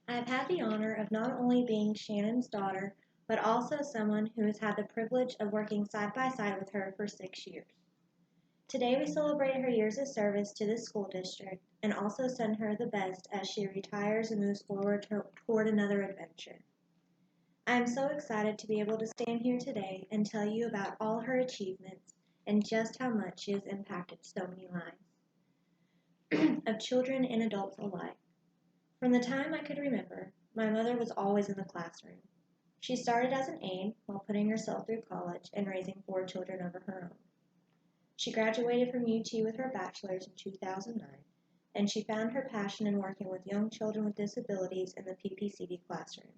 I've had the honor of not only being Shannon's daughter, but also someone who has had the privilege of working side by side with her for 6 years. Today we celebrate her years of service to the school district and also send her the best as she retires and moves forward toward another adventure. I am so excited to be able to stand here today and tell you about all her achievements and just how much she has impacted so many lives of children and adults alike. From the time I could remember, my mother was always in the classroom. She started as an aide while putting herself through college and raising 4 children of her own. She graduated from UT with her bachelor's in 2009, and she found her passion in working with young children with disabilities in the PPCD classroom.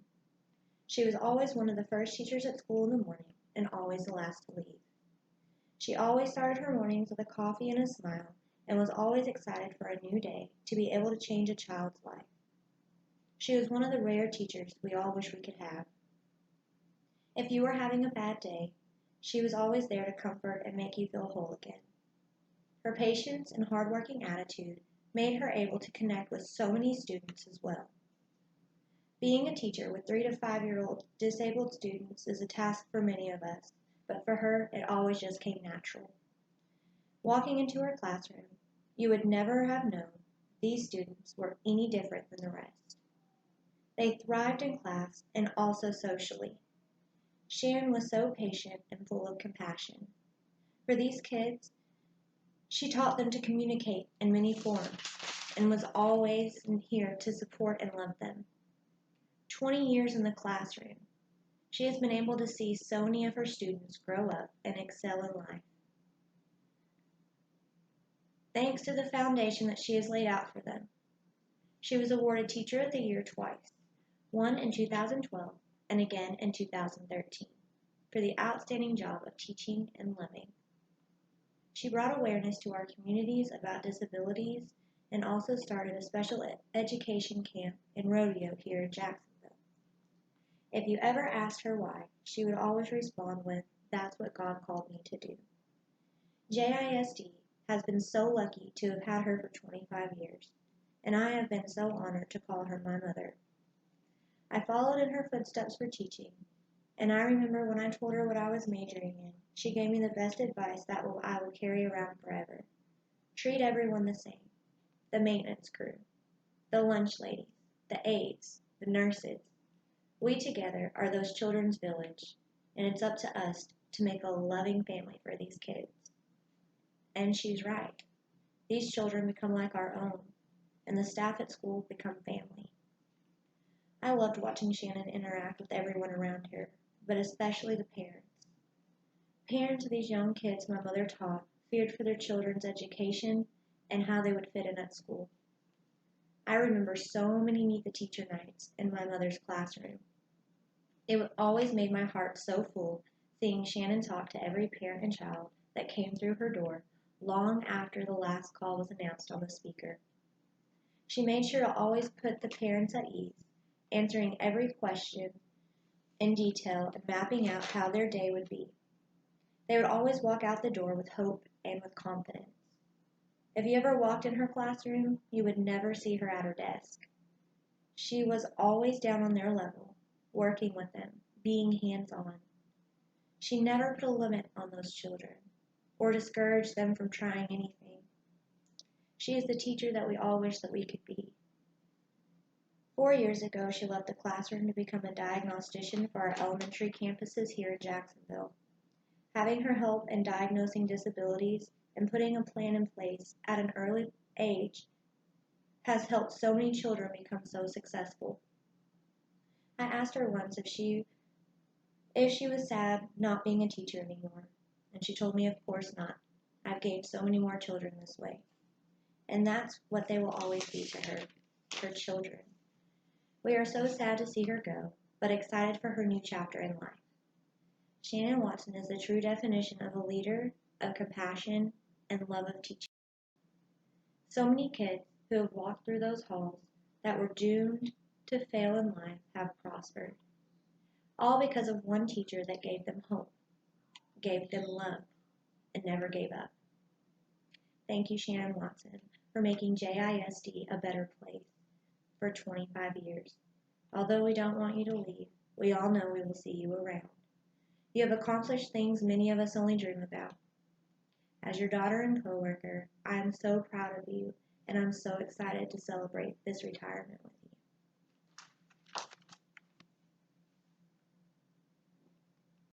She was always one of the first teachers at school in the morning and always the last to leave. She always started her mornings with a coffee and a smile and was always excited for a new day to be able to change a child's life. She was one of the rare teachers we all wish we could have. If you were having a bad day, she was always there to comfort and make you feel whole again. Her patience and hardworking attitude made her able to connect with so many students as well. Being a teacher with 3 to 5 year old disabled students is a task for many of us, but for her, it always just came natural. Walking into her classroom, you would never have known these students were any different than the rest. They thrived in class and also socially. Sharon was so patient and full of compassion. For these kids, she taught them to communicate in many forms and was always here to support and love them. 20 years in the classroom, she has been able to see so many of her students grow up and excel in life. Thanks to the foundation that she has laid out for them. She was awarded Teacher of the Year twice, one in 2012 and again in 2013, for the outstanding job of teaching and loving. She brought awareness to our communities about disabilities and also started a special education camp and rodeo here in Jacksonville. If you ever asked her why, she would always respond with, "That's what God called me to do." JISD has been so lucky to have had her for 25 years, and I have been so honored to call her my mother. I followed in her footsteps for teaching, and I remember when I told her what I was majoring in, she gave me the best advice that I will carry around forever. Treat everyone the same. The maintenance crew, the lunch ladies, the aides, the nurses. We together are those children's village, and it's up to us to make a loving family for these kids. And she's right. These children become like our own, and the staff at school become family. I loved watching Shannon interact with everyone around her, but especially the parents. Parents of these young kids my mother taught feared for their children's education and how they would fit in at school. I remember so many Meet the Teacher nights in my mother's classroom. It always made my heart so full seeing Shannon talk to every parent and child that came through her door long after the last call was announced on the speaker. She made sure to always put the parents at ease, answering every question in detail and mapping out how their day would be. They would always walk out the door with hope and with confidence. If you ever walked in her classroom, you would never see her at her desk. She was always down on their level, working with them, being hands-on. She never put a limit on those children or discouraged them from trying anything. She is the teacher that we all wish that we could be. 4 years ago, she left the classroom to become a diagnostician for our elementary campuses here in Jacksonville. Having her help in diagnosing disabilities and putting a plan in place at an early age has helped so many children become so successful. I asked her once if she was sad not being a teacher anymore, and she told me of course not. I've gained so many more children this way. And that's what they will always be to her children. We are so sad to see her go, but excited for her new chapter in life. Shannon Watson is the true definition of a leader, of compassion, and love of teaching. So many kids who have walked through those halls that were doomed to fail in life have prospered, all because of one teacher that gave them hope, gave them love, and never gave up. Thank you, Shannon Watson, for making JISD a better place for 25 years. Although we don't want you to leave, we all know we will see you around. You have accomplished things many of us only dream about. As your daughter and coworker, I am so proud of you, and I'm so excited to celebrate this retirement